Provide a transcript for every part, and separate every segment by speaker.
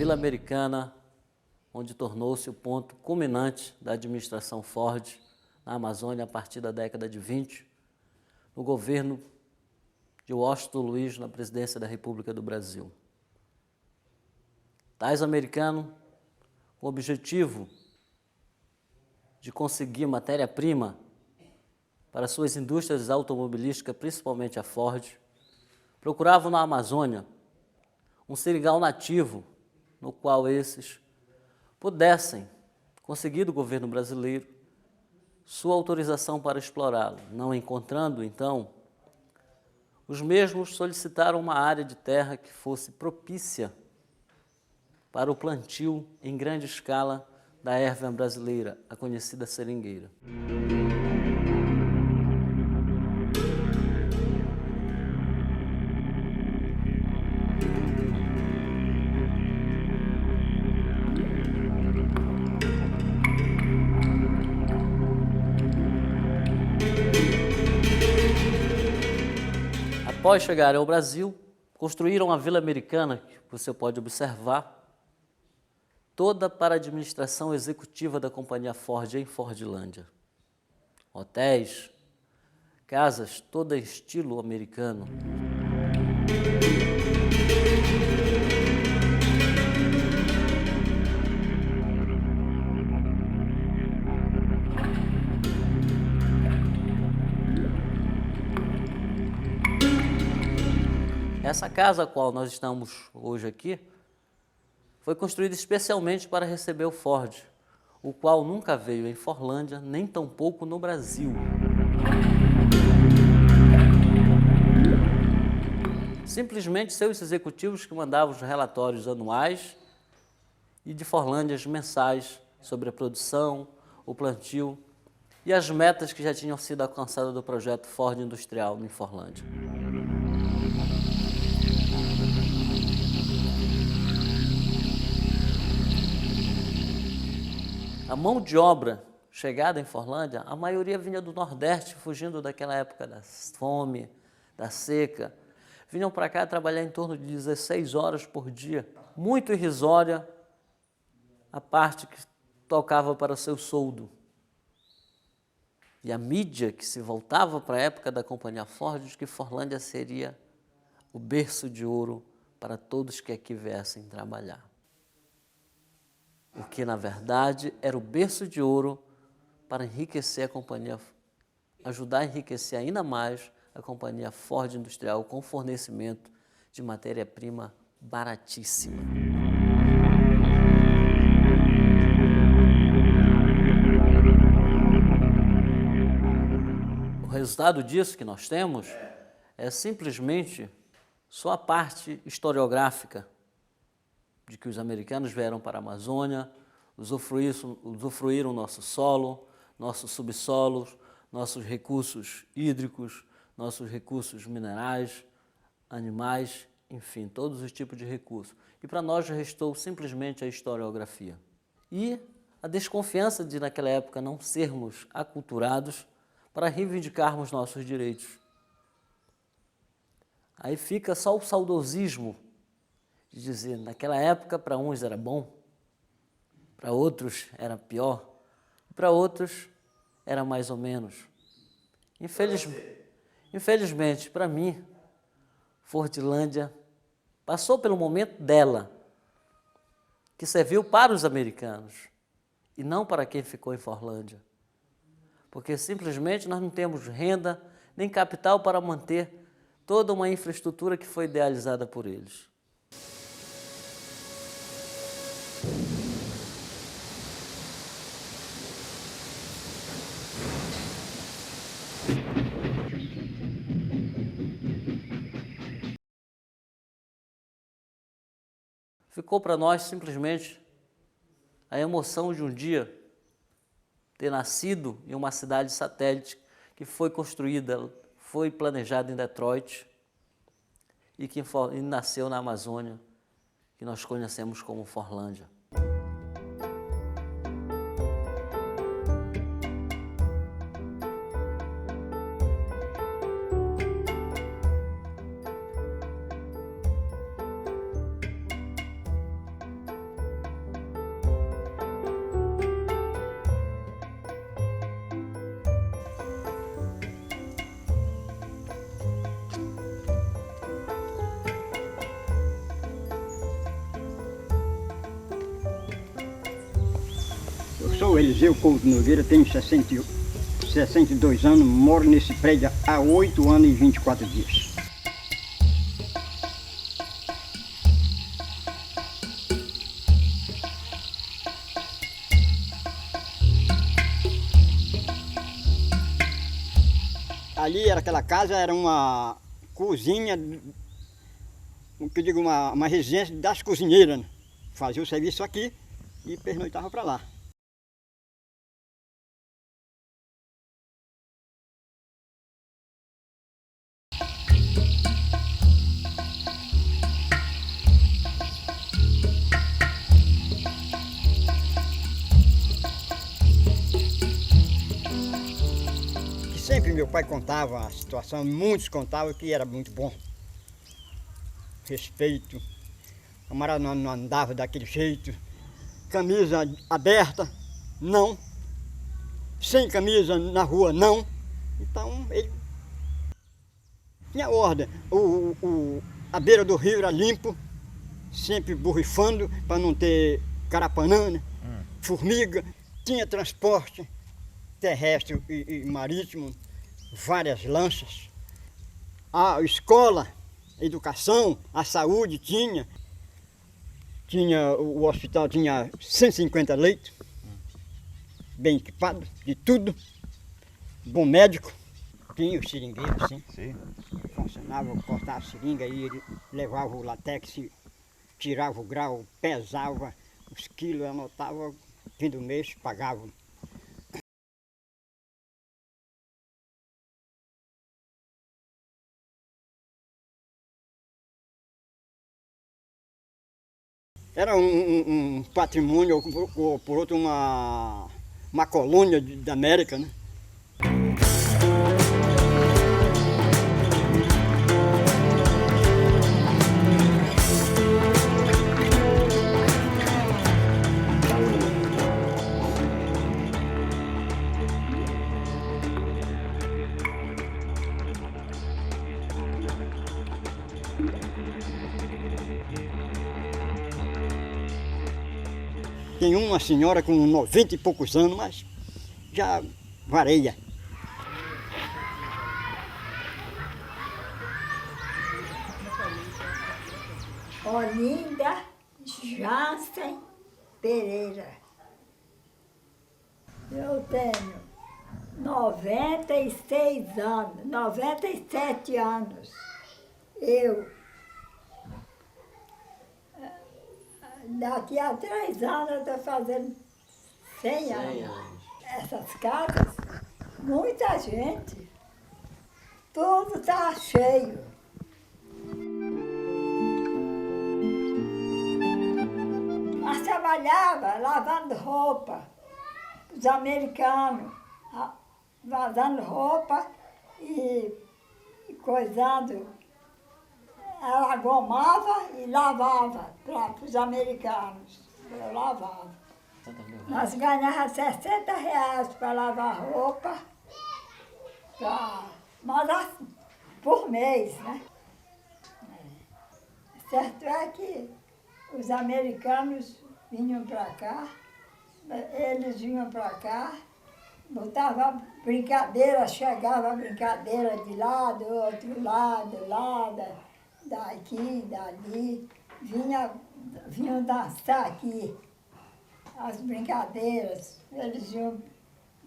Speaker 1: Vila Americana, onde tornou-se o ponto culminante da administração Ford na Amazônia a partir da década de 20, no governo de Washington Luiz na presidência da República do Brasil. Tais Americano, com o objetivo de conseguir matéria-prima para suas indústrias automobilísticas, principalmente a Ford, procuravam na Amazônia um seringal nativo no qual esses pudessem conseguir do governo brasileiro sua autorização para explorá-lo. Não encontrando, então, os mesmos solicitaram uma área de terra que fosse propícia para o plantio em grande escala da erva brasileira, a conhecida seringueira. Após chegarem ao Brasil, construíram a Vila Americana, que você pode observar, toda para a administração executiva da companhia Ford em Fordlândia. Hotéis, casas, toda em estilo americano. Essa casa a qual nós estamos hoje aqui foi construída especialmente para receber o Ford, o qual nunca veio em Forlândia, nem tampouco no Brasil. Simplesmente seus executivos que mandavam os relatórios anuais e de Forlândias mensais sobre a produção, o plantio e as metas que já tinham sido alcançadas do projeto Ford Industrial em Forlândia. A mão de obra chegada em Forlândia, a maioria vinha do Nordeste, fugindo daquela época da fome, da seca. Vinham para cá trabalhar em torno de 16 horas por dia, muito irrisória a parte que tocava para o seu soldo. E a mídia que se voltava para a época da companhia Ford, diz que Forlândia seria o berço de ouro para todos que aqui viessem trabalhar. O que, na verdade, era o berço de ouro para enriquecer a companhia, ajudar a enriquecer ainda mais a companhia Ford Industrial com fornecimento de matéria-prima baratíssima. O resultado disso que nós temos é simplesmente só a parte historiográfica de que os americanos vieram para a Amazônia, usufruíram nosso solo, nossos subsolos, nossos recursos hídricos, nossos recursos minerais, animais, enfim, todos os tipos de recursos. E para nós restou simplesmente a historiografia. E a desconfiança de, naquela época, não sermos aculturados para reivindicarmos nossos direitos. Aí fica só o saudosismo de dizer, naquela época, para uns era bom, para outros era pior, para outros era mais ou menos. Infelizmente, para mim, Fordlândia passou pelo momento dela, que serviu para os americanos, e não para quem ficou em Forlândia. Porque simplesmente nós não temos renda, nem capital para manter toda uma infraestrutura que foi idealizada por eles. Ficou para nós simplesmente a emoção de um dia ter nascido em uma cidade satélite que foi construída, foi planejada em Detroit e que nasceu na Amazônia, que nós conhecemos como Forlândia.
Speaker 2: sou o Eliseu Couto Nogueira, tenho 62 anos, moro nesse prédio há 8 anos e 24 dias. Ali era aquela casa, era uma cozinha, o que eu digo, uma residência das cozinheiras, né? Fazia o serviço aqui e pernoitava para lá. Sempre meu pai contava a situação, muitos contavam que era muito bom. Respeito, o camarada não andava daquele jeito, camisa aberta, não. Sem camisa na rua, não. Então ele tinha ordem. A beira do rio era limpo, sempre borrifando para não ter carapanã, né? Formiga. Tinha transporte terrestre e marítimo, várias lanchas. A escola, a educação, a saúde tinha. O hospital tinha 150 leitos, bem equipado, de tudo. Bom médico. Tinha o seringueiro, sim. Funcionava, cortava a seringa e ele levava o latex, tirava o grau, pesava os quilos, anotava, fim do mês pagava. Era um patrimônio, ou por outro, uma colônia da América, né? Tem uma senhora com 90 e poucos anos, mas já vareia.
Speaker 3: Olinda Jansen Pereira. Eu tenho 96 anos, 97 anos. Daqui a 3 anos eu estou fazendo 100 anos. Essas casas, muita gente. Tudo está cheio. Nós trabalhava lavando roupa, os americanos, lavando roupa e coisando. Ela gomava e lavava para os americanos. Eu lavava. Nós ganhávamos R$60 para lavar roupa, mas assim, por mês, né? Certo é que os americanos vinham para cá, eles vinham para cá, botavam brincadeira, chegava brincadeira de lá, do outro lado, daqui, dali, vinham dançar aqui, as brincadeiras, eles iam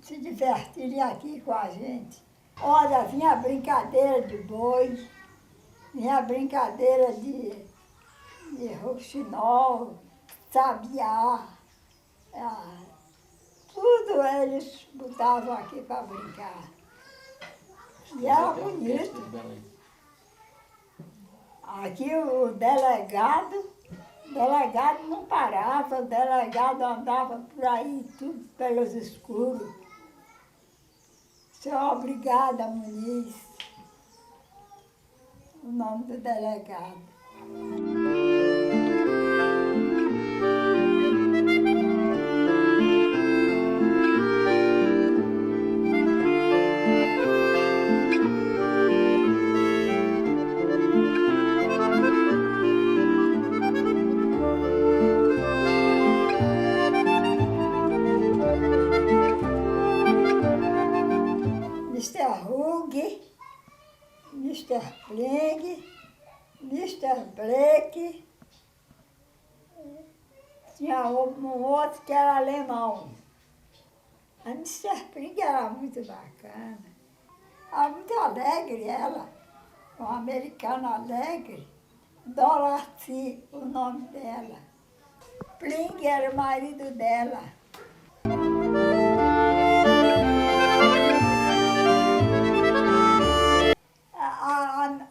Speaker 3: se divertirem aqui com a gente. Olha, vinha a brincadeira de boi, vinha a brincadeira de rouxinol, sabiá, tudo eles botavam aqui para brincar. E era bonito. Aqui o delegado não parava, o delegado andava por aí, tudo pelos escuros. Seu Obrigada Muniz, o nome do delegado. Mr. Pling, Mr. Blake, tinha um outro que era alemão. A Mr. Pling era muito bacana, era muito alegre ela, uma americana alegre, Dorothy, o nome dela. Pling era o marido dela.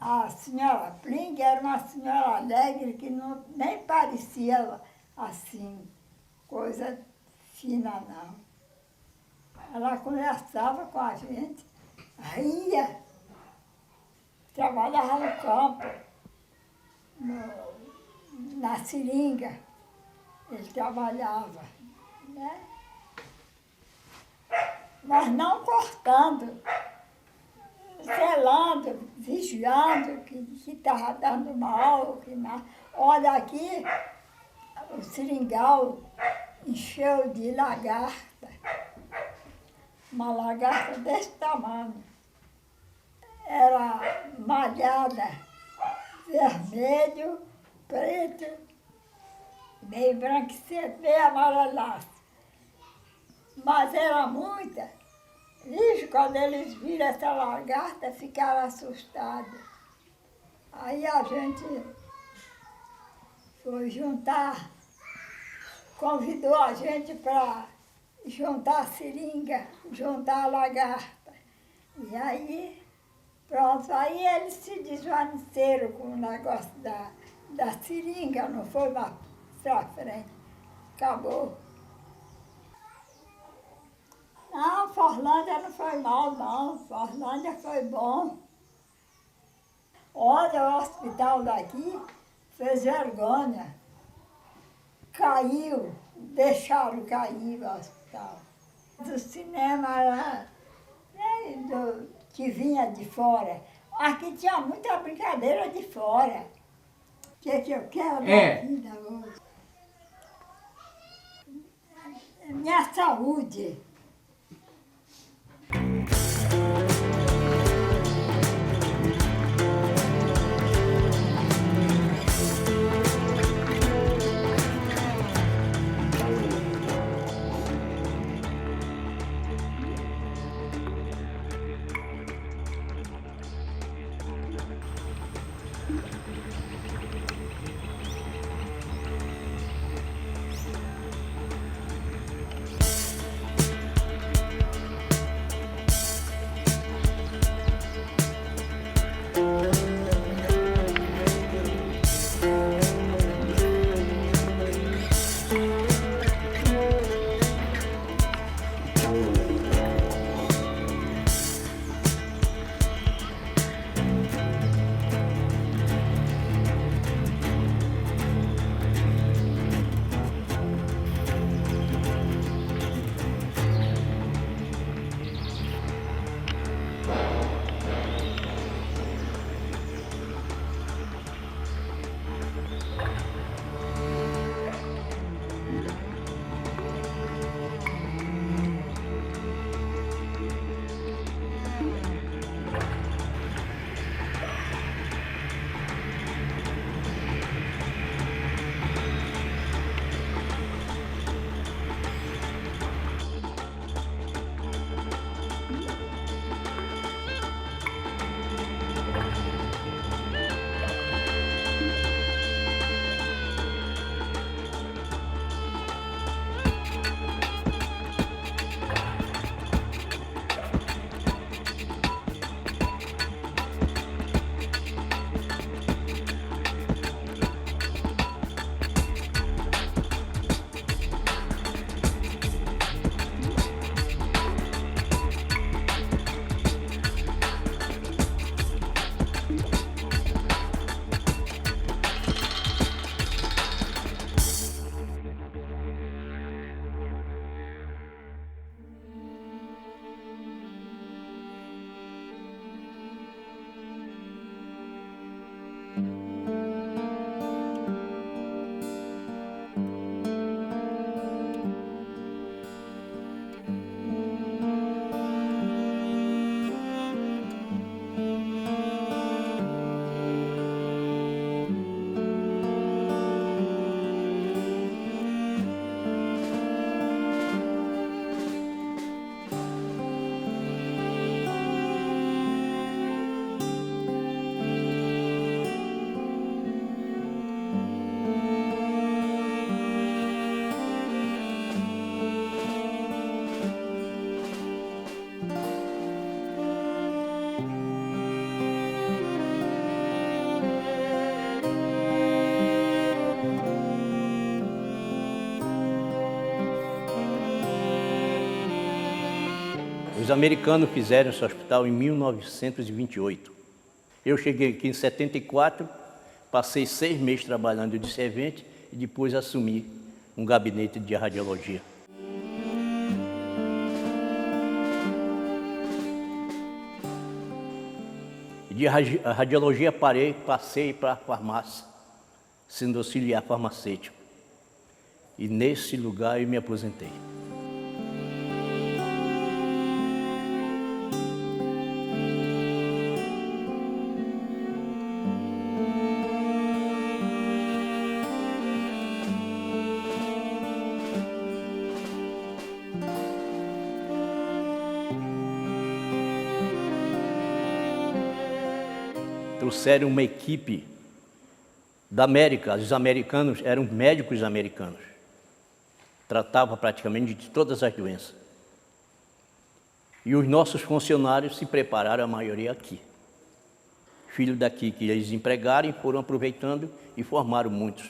Speaker 3: A senhora Pling era uma senhora alegre que não, nem parecia assim, coisa fina não. Ela conversava com a gente, ria, trabalhava no campo, na seringa, ele trabalhava, né? Mas não cortando, zelando, vigiando que estava dando mal, que não. Olha aqui, o seringal encheu de lagarta, uma lagarta desse tamanho. Era malhada, vermelho, preto, meio branquecento, meio amarelaço. Mas era muita. Vixe, quando eles viram essa lagarta, ficaram assustados. Aí a gente foi juntar, convidou a gente para juntar a seringa, juntar a lagarta. E aí, pronto, aí eles se desvaneceram com o negócio da seringa, não foi mais para frente. Acabou. Não, Forlândia não foi mal, não. Forlândia foi bom. Olha, o hospital daqui fez vergonha. Caiu, deixaram cair o hospital. Do cinema lá, que vinha de fora. Aqui tinha muita brincadeira de fora. O que eu quero na vida hoje? Minha saúde.
Speaker 4: Os americanos fizeram esse hospital em 1928. Eu cheguei aqui em 74, passei 6 meses trabalhando de servente e depois assumi um gabinete de radiologia. De radiologia passei para a farmácia, sendo auxiliar farmacêutico. E nesse lugar eu me aposentei. Trouxeram uma equipe da América, os americanos eram médicos americanos, tratavam praticamente de todas as doenças. E os nossos funcionários se prepararam, a maioria aqui. Filhos daqui que eles empregaram e foram aproveitando e formaram muitos.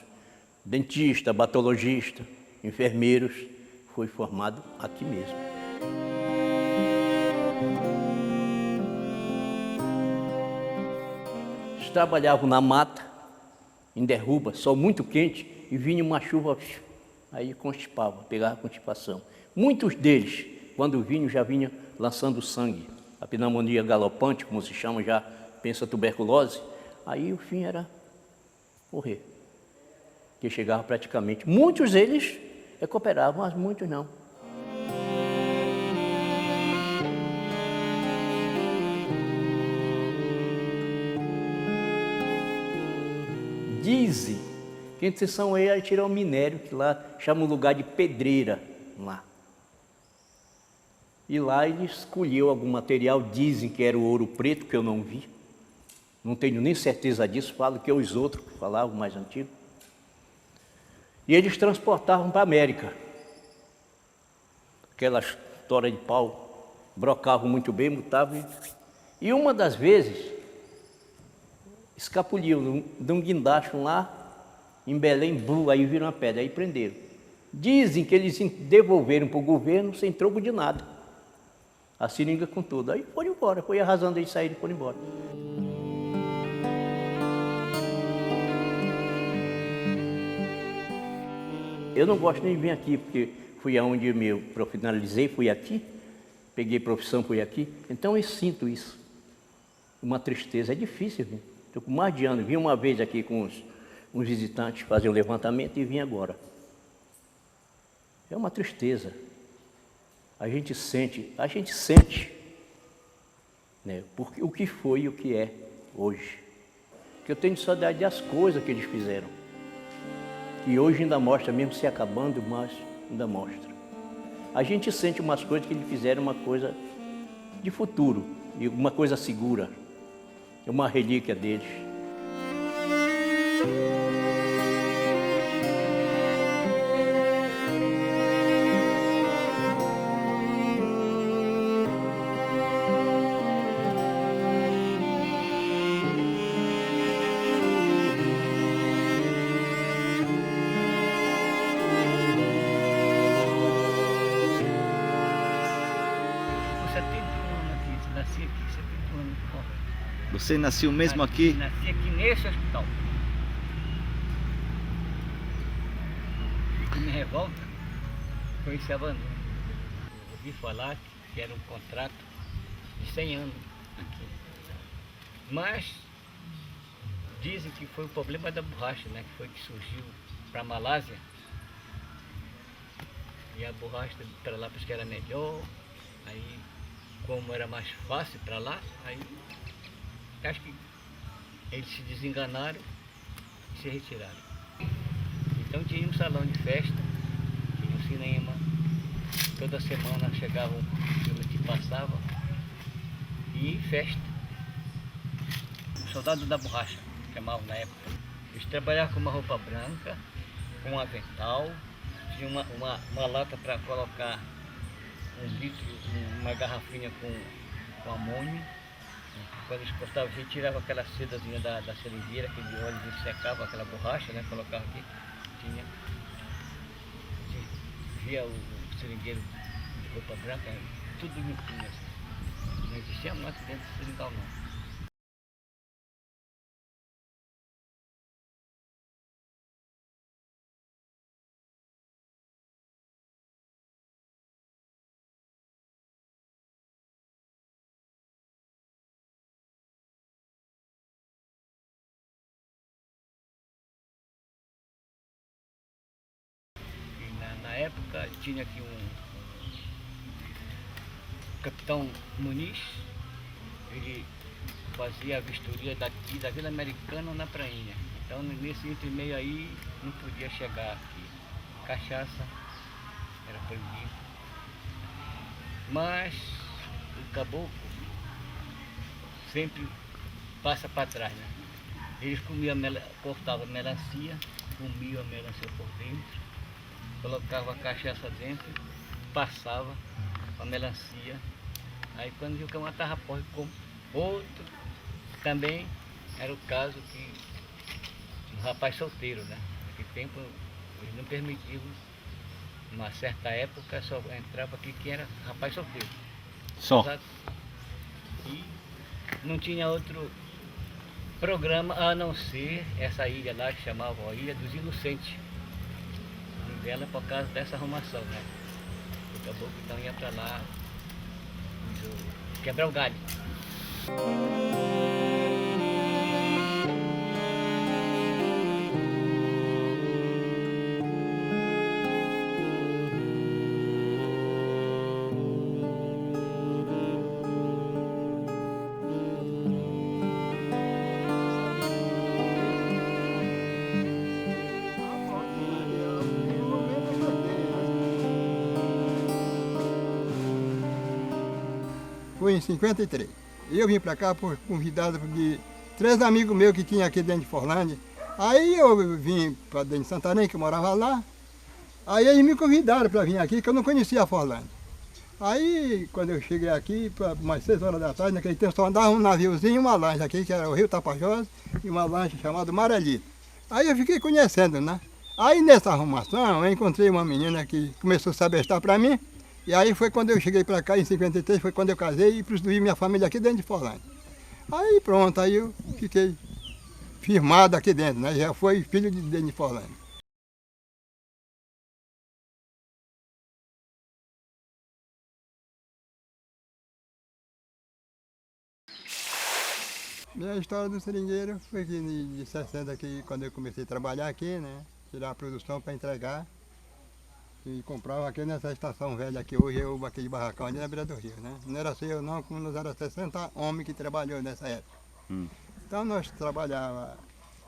Speaker 4: Dentista, batologista, enfermeiros, foi formado aqui mesmo. Eles trabalhavam na mata, em derruba, sol muito quente, e vinha uma chuva, aí constipava, pegava constipação. Muitos deles, quando vinham, já vinham lançando sangue. A pneumonia galopante, como se chama, já pensa tuberculose. Aí o fim era morrer. Que chegava praticamente. Muitos deles recuperavam, mas muitos não. Dizem que a intenção era tirar o minério, que lá chama o lugar de pedreira, lá. E lá ele escolheu algum material, dizem que era o ouro preto, que eu não vi. Não tenho nem certeza disso, falo que é os outros que falavam, mais antigos. E eles transportavam para a América. Aquela história de pau, brocavam muito bem, mutavam. E uma das vezes, escapuliu de um guindaste lá, em Belém, aí viram a pedra, aí prenderam. Dizem que eles devolveram para o governo sem troco de nada. A seringa com tudo. Aí foram embora, foi arrasando, eles saíram e foram embora. Eu não gosto nem de vir aqui, porque fui aonde eu me profissionalizei, fui aqui, peguei profissão, fui aqui. Então eu sinto isso. Uma tristeza, é difícil vir. Estou com mais de ano, vim uma vez aqui com uns visitantes fazer um levantamento e vim agora. É uma tristeza. A gente sente, né, porque o que foi e o que é hoje. Porque eu tenho saudade das coisas que eles fizeram. Que hoje ainda mostra, mesmo se acabando, mas ainda mostra. A gente sente umas coisas que eles fizeram, uma coisa de futuro, e uma coisa segura. É uma relíquia deles.
Speaker 5: Você nasceu mesmo aqui?
Speaker 6: Nasci aqui nesse hospital. O que me revolta foi esse abandono. Eu ouvi falar que era um contrato de 100 anos aqui. Mas dizem que foi o problema da borracha, né? Que foi que surgiu para a Malásia. E a borracha para lá porque era melhor. Aí, como era mais fácil para lá, aí acho que eles se desenganaram e se retiraram. Então tinha um salão de festa, tinha um cinema, toda semana chegava um filme que passava e festa. Soldado da borracha, chamavam na época. Eles trabalhavam com uma roupa branca, com um avental, tinha uma lata para colocar 1 litro, uma garrafinha com amônio. Quando eles cortavam, a gente tirava aquela sedazinha da seringueira, aquele óleo, a gente secava aquela borracha, né? Colocava aqui, tinha. A gente via o seringueiro de roupa branca, tudo limpinho assim. Não existia mato dentro do seringal não. Na época tinha aqui um capitão Muniz, ele fazia a vistoria daqui da Vila Americana na prainha. Então nesse entre-meio aí não podia chegar aqui. Cachaça era proibido. Mas o caboclo sempre passa para trás, né? Eles cortavam melancia, comiam a melancia por dentro, colocava a cachaça dentro, passava a melancia. Aí quando viu que uma estava porre com outro, também era o caso que um rapaz solteiro, né? Naquele tempo eles não permitiam, numa certa época só entrava aqui quem era rapaz solteiro.
Speaker 5: Só.
Speaker 6: E não tinha outro programa a não ser essa ilha lá que chamava a Ilha dos Inocentes. Dela por causa dessa arrumação, né? O caboclo então ia para lá quebrar o galho.
Speaker 7: Foi em 53. Eu vim para cá por convidado de 3 amigos meus que tinha aqui dentro de Forlândia. Aí eu vim para dentro de Santarém, que eu morava lá. Aí eles me convidaram para vir aqui, que eu não conhecia a Forlândia. Aí, quando eu cheguei aqui, para umas 6 horas da tarde, naquele tempo só andava um naviozinho e uma lancha aqui, que era o Rio Tapajós, e uma lancha chamada Marelito. Aí eu fiquei conhecendo, né? Aí nessa arrumação, eu encontrei uma menina que começou a se abestar para mim. E aí foi quando eu cheguei para cá, em 53, foi quando eu casei e prostituí minha família aqui dentro de Forlândia. Aí pronto, aí eu fiquei firmado aqui dentro, né? Já foi filho de dentro de Forlândia. Minha história do seringueiro foi que de 60 aqui, quando eu comecei a trabalhar aqui, né? Tirar a produção para entregar. E comprava aqui nessa estação velha que hoje é aquele barracão ali na beira do rio, né? Não era só eu não, como nós era 60 homens que trabalhou nessa época. Então nós trabalhava,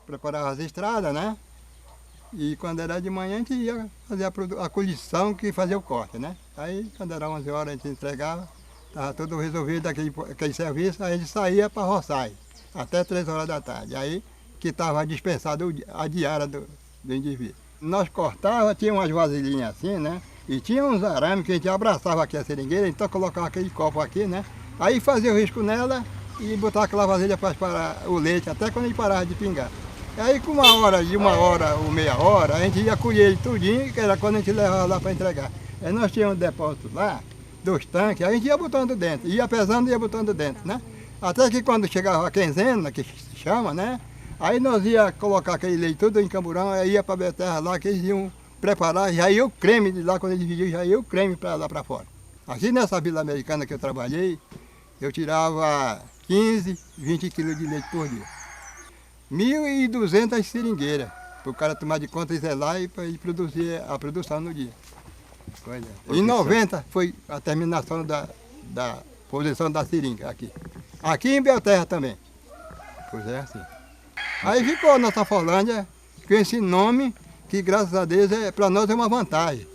Speaker 7: preparava as estradas, né? E quando era de manhã a gente ia fazer a colição que fazia o corte, né? Aí quando era 11 horas a gente entregava, estava tudo resolvido aquele serviço, aí a gente saía para roçar até 3 horas da tarde. Aí que estava dispensado a diária do indivíduo. Nós cortávamos, tinha umas vasilhinhas assim, né? E tinha uns arames que a gente abraçava aqui a seringueira, então colocava aquele copo aqui, né? Aí fazia o risco nela e botava aquela vasilha para parar o leite, até quando ele parava de pingar. E aí com uma hora ou meia hora, a gente ia colher ele tudinho, que era quando a gente levava lá para entregar. Aí nós tínhamos um depósito lá, 2 tanques, aí a gente ia botando dentro, ia pesando e ia botando dentro, né? Até que quando chegava a quinzena, que se chama, né? Aí nós ia colocar aquele leite todo em camburão, aí ia para a Beterra lá, que eles iam preparar, já ia o creme de lá, quando eles vendiam, já ia o creme para lá para fora. Aqui nessa Vila Americana que eu trabalhei, eu tirava 15, 20 quilos de leite por dia. 1.200 seringueiras, para o cara tomar de conta e zelar e para ele produzir a produção no dia. Em 90 foi a terminação da posição da seringa aqui. Aqui em Belterra também. Pois é assim. Aí ficou a nossa Forlândia com esse nome que, graças a Deus, para nós é uma vantagem.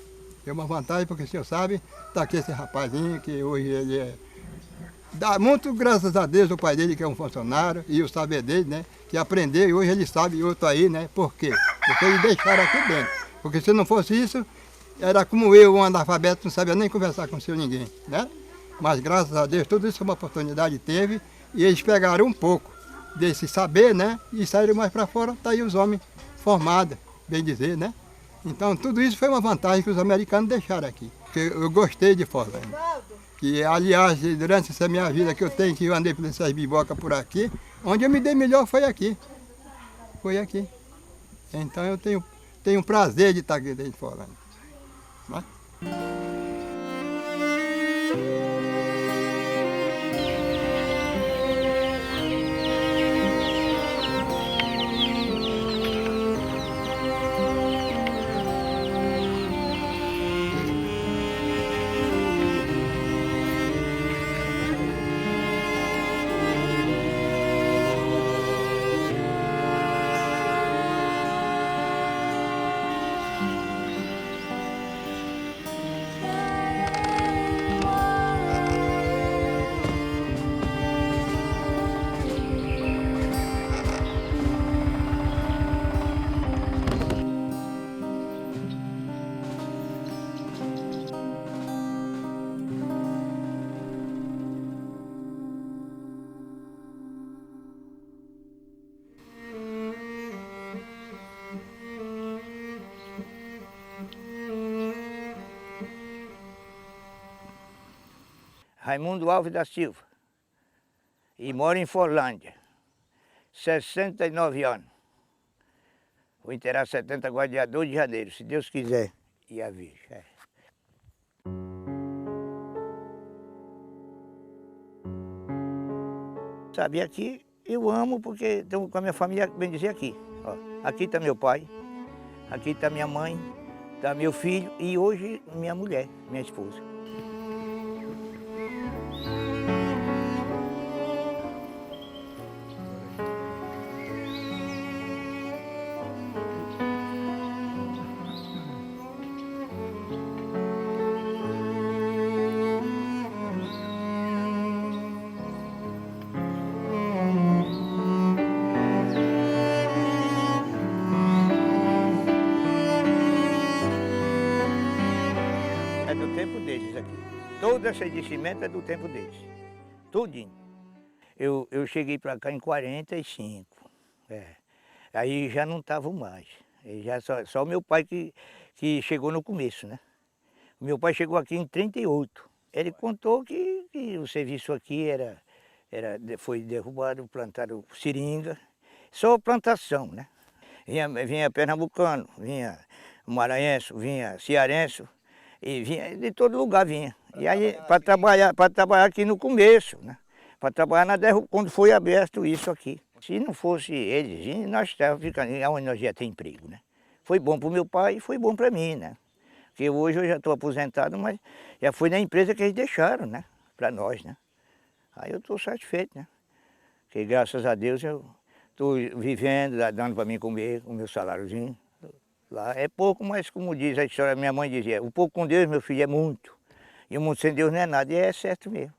Speaker 7: É uma vantagem porque o senhor sabe, está aqui esse rapazinho que hoje ele dá muito graças a Deus o pai dele que é um funcionário e o saber dele, né? Que aprendeu e hoje ele sabe e outro aí, né? Por quê? Porque eles deixaram aqui dentro. Porque se não fosse isso, era como eu, um analfabeto, não sabia nem conversar com o senhor ninguém, né? Mas graças a Deus, tudo isso é uma oportunidade teve e eles pegaram um pouco desse saber, né? E saíram mais para fora, tá aí os homens formados, bem dizer, né? Então tudo isso foi uma vantagem que os americanos deixaram aqui. porque eu gostei de Forlândia. Que, aliás, durante essa minha vida que eu tenho, que eu andei por essas bibocas por aqui, onde eu me dei melhor foi aqui. Foi aqui. Então eu tenho prazer de estar aqui dentro de Forlândia. Né?
Speaker 6: Raimundo Alves da Silva. E moro em Forlândia. 69 anos. Vou inteirar 70 agora dia 2 de janeiro, se Deus quiser. E a Virgem. É. Sabe, aqui eu amo porque estou com a minha família, bem dizer, aqui. Ó, aqui está meu pai, aqui está minha mãe, está meu filho e hoje minha mulher, minha esposa. É do tempo deles aqui. Todo esse de cimento é do tempo deles. Tudinho. Eu cheguei para cá em 45. É. Aí já não estavam mais. Já só o meu pai que chegou no começo, né? O meu pai chegou aqui em 38. Ele contou que o serviço aqui foi derrubado, plantaram seringa. Só plantação, né? Vinha pernambucano, vinha maranhense, vinha cearense. E vinha, de todo lugar vinha. E aí, para trabalhar aqui no começo, né? Para trabalhar quando foi aberto isso aqui. Se não fosse eles, nós estávamos ficando onde nós ia ter emprego, né? Foi bom para o meu pai e foi bom para mim, né? Porque hoje eu já estou aposentado, mas já foi na empresa que eles deixaram, né? Para nós, né? Aí eu estou satisfeito, né? Porque graças a Deus eu estou vivendo, dando para mim comer o meu saláriozinho. Lá é pouco, mas como diz a história, minha mãe dizia, o pouco com Deus, meu filho, é muito. E o mundo sem Deus não é nada, e é certo mesmo.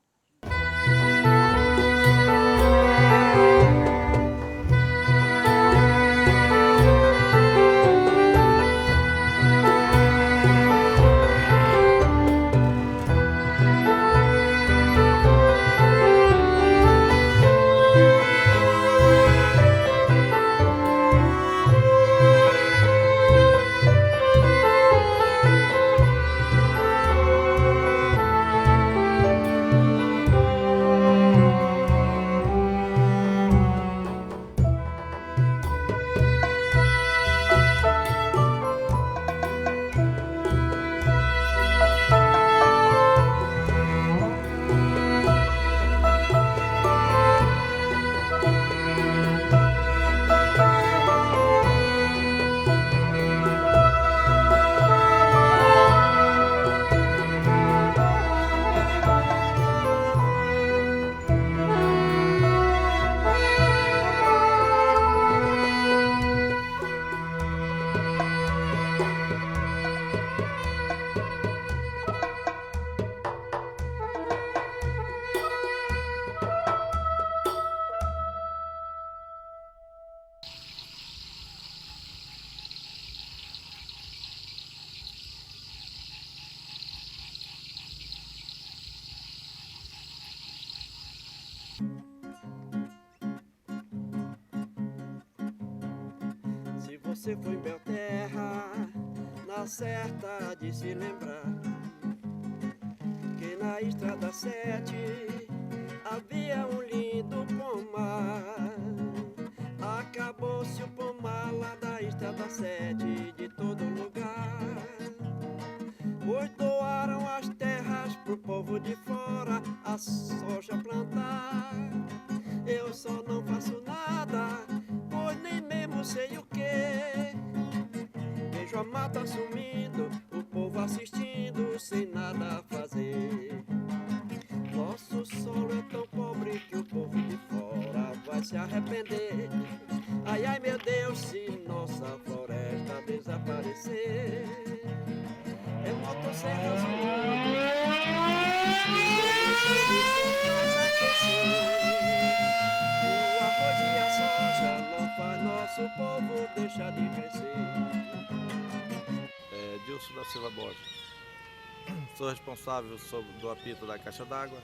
Speaker 8: Se você foi Belterra, na certa de se lembrar na estrada 7 havia um lindo pomar. Acabou-se o pomar lá da estrada 7 de todo lugar. Pois doaram as terras pro povo de fora a soja plantar. Eu só não faço nada, pois nem mesmo sei o que. Vejo a mata sumindo, o povo assistindo sem nada a fazer. Nosso solo é tão pobre que o povo de fora vai se arrepender. Ai, ai, meu Deus, se nossa floresta desaparecer. É motosserra azul, o arroz e a soja não faz nosso povo deixar de crescer.
Speaker 9: Dilson da Silva Borges. Sou responsável do apito da caixa d'água,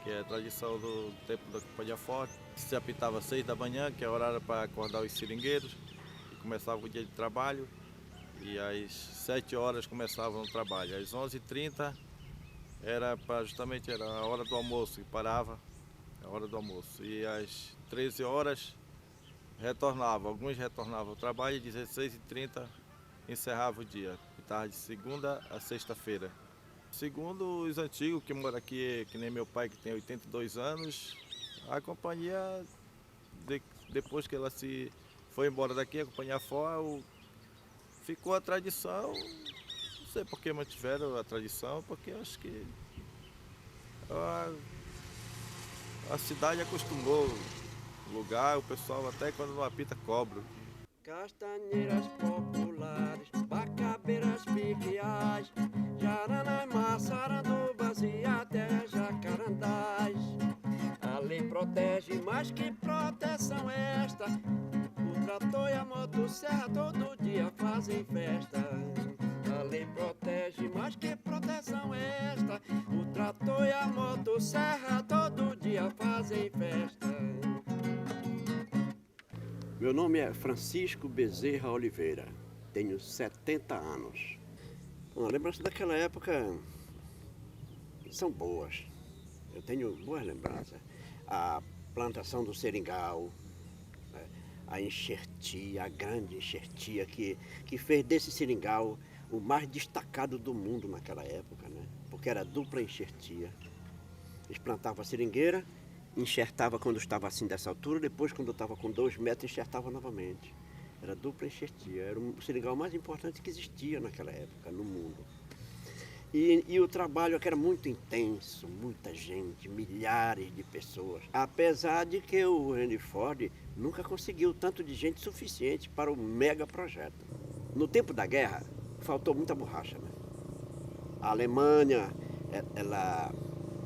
Speaker 9: que é a tradição do tempo da Companhia Forte. Se apitava às 6 da manhã, que é o horário para acordar os seringueiros, e começava o dia de trabalho. E às 7 horas começava o trabalho. Às 11h30 era a hora do almoço, que parava a hora do almoço. E às 13 horas retornava. Alguns retornavam ao trabalho e às 16h30 encerrava o dia. Estava de segunda a sexta-feira. Segundo os antigos que moram aqui, que nem meu pai, que tem 82 anos, a companhia, depois que ela se foi embora daqui, a companhia fora, ficou a tradição. Não sei por que mantiveram a tradição, porque acho que a cidade acostumou o lugar, o pessoal até quando não apita cobra.
Speaker 8: Castanheiras populares, bacabeiras piquiais, jaranás, maçarandubas e até jacarandás. A lei protege, mas que proteção é esta? O trator e a motosserra todo dia fazem festa. A lei protege, mas que proteção é esta? O trator e a motosserra todo dia fazem festa. Meu nome é Francisco Bezerra Oliveira, tenho 70 anos. Uma lembrança daquela época são boas, eu tenho boas lembranças. A plantação do seringal, a enxertia, a grande enxertia que fez desse seringal o mais destacado do mundo naquela época, né? Porque era dupla enxertia. Eles plantavam a seringueira, enxertava quando estava assim dessa altura, depois quando estava com 2 metros enxertava novamente. Era dupla enxertia, era o seringal mais importante que existia naquela época no mundo. E o trabalho aqui era muito intenso, muita gente, milhares de pessoas. Apesar de que o Henry Ford nunca conseguiu tanto de gente suficiente para o mega projeto. No tempo da guerra, faltou muita borracha, né? A Alemanha, ela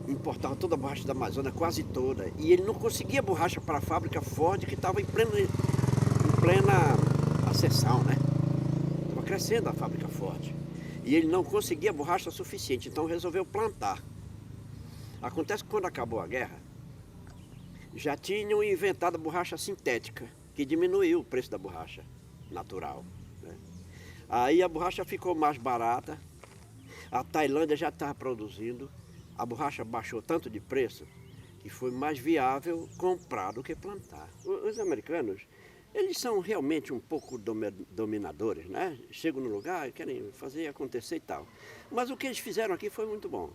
Speaker 8: importava toda a borracha da Amazônia, quase toda, e ele não conseguia borracha para a fábrica Ford, que estava em plena ascensão, né? Estava crescendo a fábrica Ford. E ele não conseguia borracha suficiente, então resolveu plantar. Acontece que quando acabou a guerra, já tinham inventado a borracha sintética, que diminuiu o preço da borracha natural, né? Aí a borracha ficou mais barata, a Tailândia já estava produzindo, a borracha baixou tanto de preço que foi mais viável comprar do que plantar. Os americanos, eles são realmente um pouco dominadores, né? Chegam no lugar e querem fazer acontecer e tal. Mas o que eles fizeram aqui foi muito bom,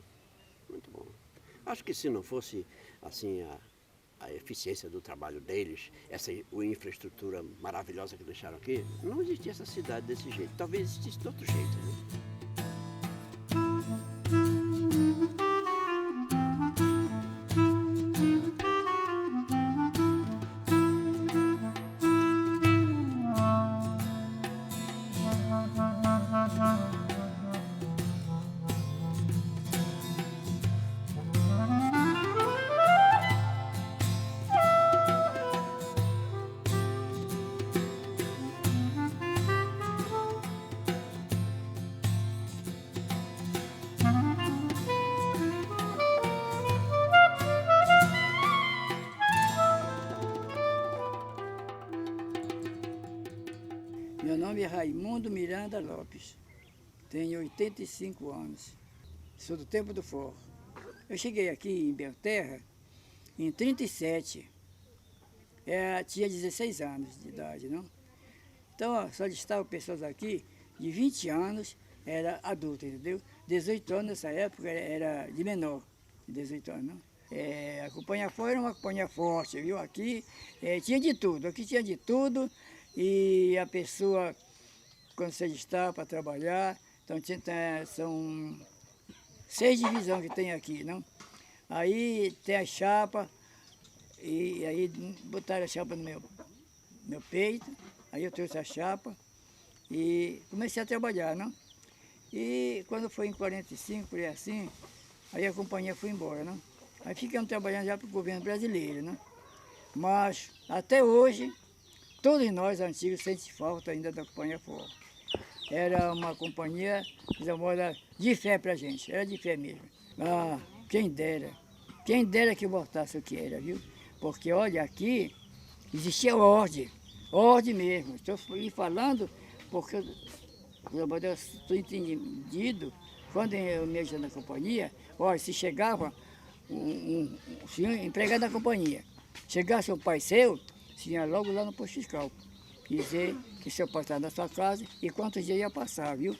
Speaker 8: muito bom. Acho que se não fosse assim a eficiência do trabalho deles, essa infraestrutura maravilhosa que deixaram aqui, não existia essa cidade desse jeito. Talvez existisse de outro jeito, né?
Speaker 10: Meu nome é Raimundo Miranda Lopes, tenho 85 anos, sou do tempo do forró. Eu cheguei aqui em Belterra em 37. Tinha 16 anos de idade, não? Então, ó, só estavam pessoas aqui de 20 anos, era adulto, entendeu? 18 anos nessa época era de menor, 18 anos, não? A companhia Ford era uma companhia forte, viu? Aqui tinha de tudo, aqui tinha de tudo e a pessoa, quando você está para trabalhar, então são 6 divisões que tem aqui, não? Aí tem a chapa, e aí botaram a chapa no meu peito, aí eu trouxe a chapa e comecei a trabalhar, não? E quando foi em 45, por aí assim, aí a companhia foi embora, não? Aí ficamos trabalhando já para o governo brasileiro, né? Mas até hoje, todos nós antigos sentem falta ainda da companhia Ford. Era uma companhia, de fé para a gente, era de fé mesmo. Ah, quem dera que voltasse o que era, viu? Porque olha, aqui existia ordem mesmo. Estou lhe falando porque eu estou entendido, quando eu mexia na companhia, olha, se chegava um senhor empregado da companhia, chegasse um pai seu, tinha logo lá no posto fiscal, dizer que seu pai estava na sua casa e quantos dias ia passar, viu?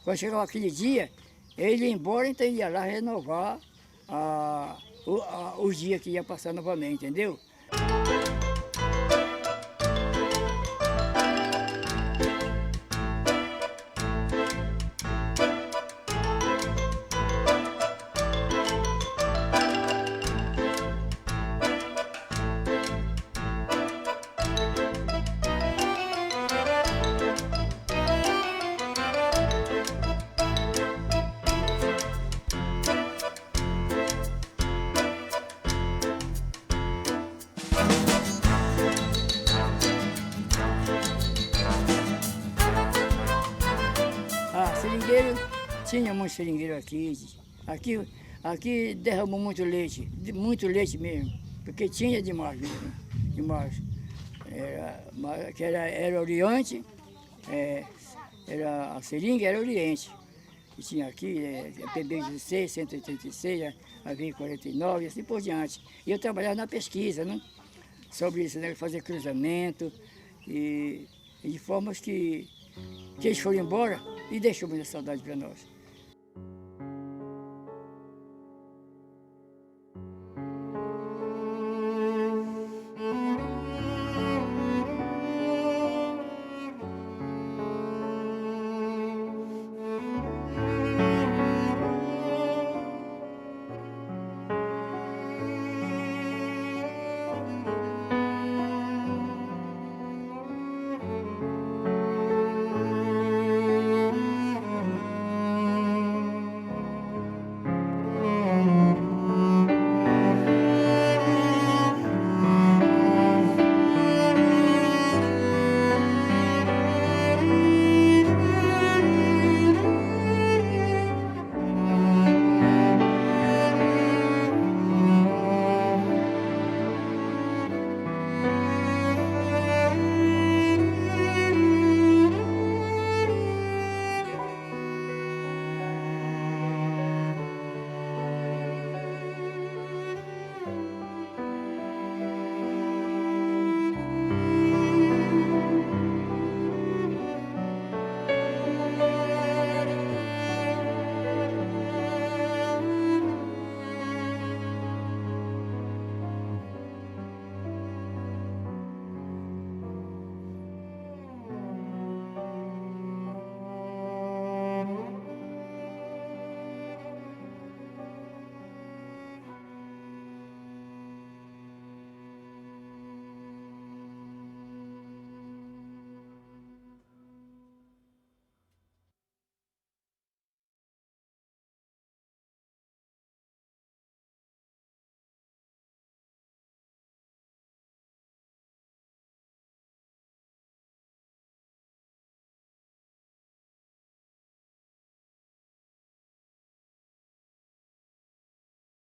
Speaker 10: Quando chegava aquele dia, ele ia embora, então ele ia lá renovar os dias que ia passar novamente, entendeu? Seringueiro, tinha muito seringueiro aqui. Aqui derramou muito leite mesmo, porque tinha demais mesmo, demais. Era Oriente, a seringa era Oriente. E tinha aqui PB16, 186, a V49 e assim por diante. E eu trabalhava na pesquisa, né? Sobre isso, né? Fazer cruzamento e de formas que eles foram embora e deixou muita saudade para nós.